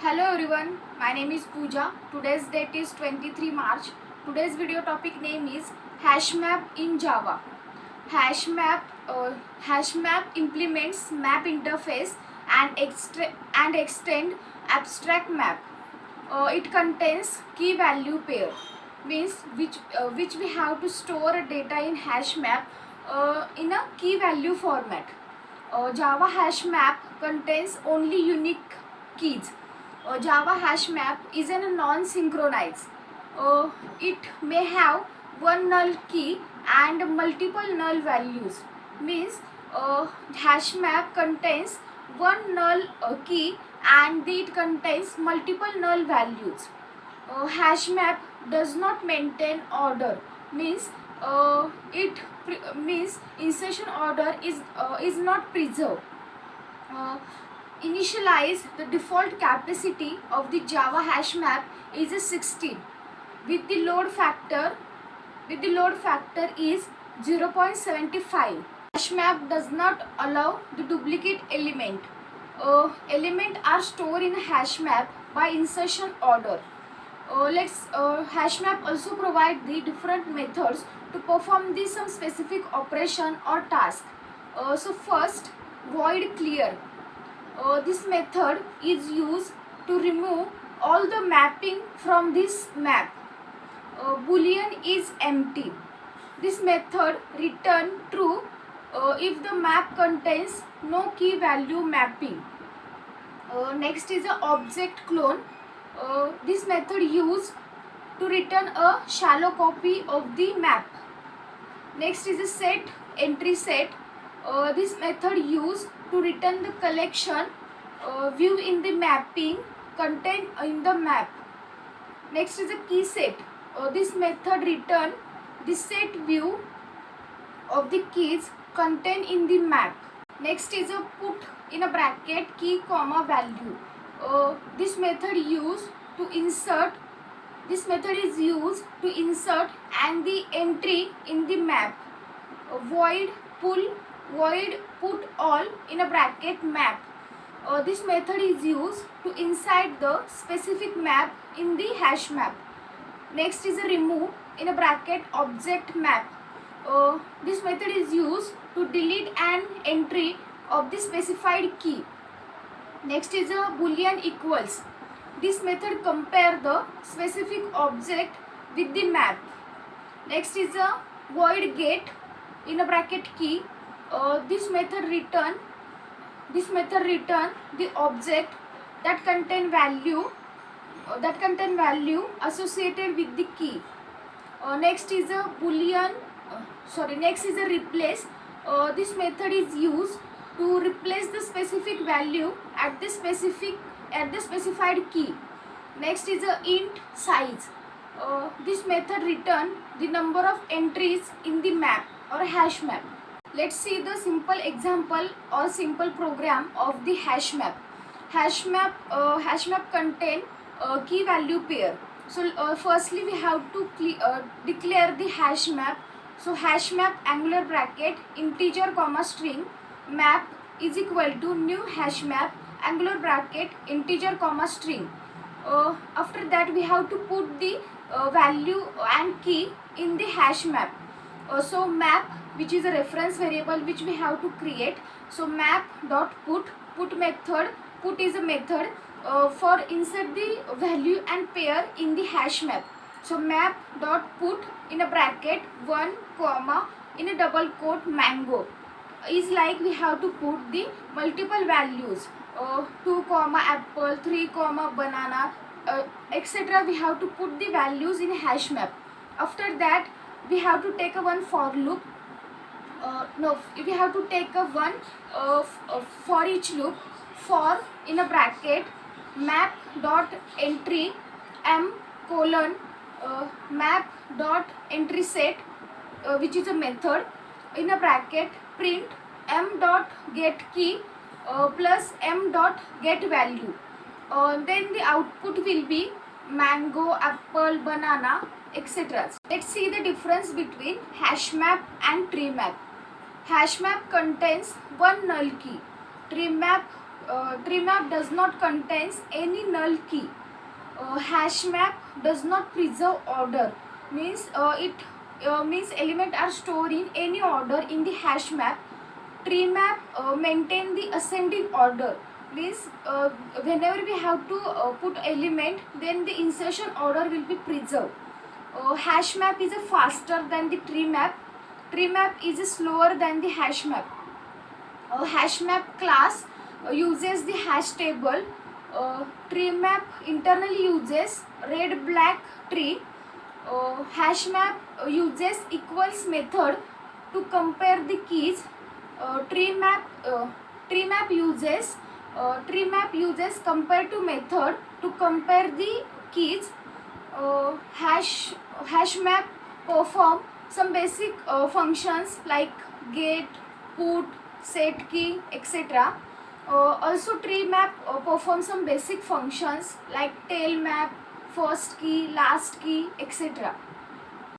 Hello everyone, my name is Pooja. Today's date is 23 March. Today's video topic name is HashMap in Java. HashMap implements map interface and extend abstract map. It contains key value pair, means which we have to store data in HashMap in a key value format. Java HashMap contains only unique keys. Java HashMap is a non-synchronized. It may have one null key and multiple null values. Means HashMap contains one null key and it contains multiple null values. HashMap does not maintain order. Means means insertion order is not preserved. Uh, Initialize the default capacity of the Java HashMap is a 16 with the load factor is 0.75. HashMap does not allow the duplicate element. Element are stored in HashMap by insertion order. HashMap also provide the different methods to perform some specific operation or task. So first, void clear. This method is used to remove all the mapping from this map. Boolean is empty. This method return true if the map contains no key value mapping. Next is a object clone. This method used to return a shallow copy of the map. Next is a set entry set. This method used to return the collection view in the mapping contained in the map. Next is a key set. This method return the set view of the keys contained in the map. Next is a put in a bracket key comma value. This method used to insert. This method is used to insert and the entry in the map. Void put all in a bracket map. This method is used to inside the specific map in the hash map. Next is a remove in a bracket object map. This method is used to delete an entry of the specified key. Next is a boolean equals. This method compare the specific object with the map. Next is a void get in a bracket key. This method return the object that contain value associated with the key. Next is a replace. This method is used to replace the specific value at the specified key. Next is a int size. This method return the number of entries in the map or hash map. Let's see the simple example or simple program of the hash map. Hash map contain key value pair. So firstly we have to declare the hash map. So hash map angular bracket integer comma string map is equal to new hash map angular bracket integer comma string. After that we have to put the value and key in the hash map. So map, which is a reference variable which we have to create. So map dot put is a method for insert the value and pair in the hash map. So map dot put in a bracket 1 comma in a double quote mango is like we have to put the multiple values 2 comma apple, 3 comma banana, etc. We have to put the values in hash map. After that we have to take a one for loop. We have to take a one for each loop. For in a bracket map dot entry m colon map dot entry set, which is a method, in a bracket print m dot get key plus m dot get value. Then the output will be mango, apple, banana, etc. Let's see the difference between hash map and tree map. Hash map contains one null key. Tree map tree map does not contains any null key. Hash map does not preserve order, means it means element are stored in any order in the hash map. Tree map maintain the ascending order, means whenever we have to put element, then the insertion order will be preserved. Hash map is faster than the tree map. Tree map is slower than the hash map. Hash map class uses the hash table. Tree map internally uses red black tree. Hash map uses equals method to compare the keys. Tree map uses compare to method to compare the keys. Hash map perform some basic functions like get, put, set key, etc. Also tree map performs some basic functions like tail map, first key, last key, etc.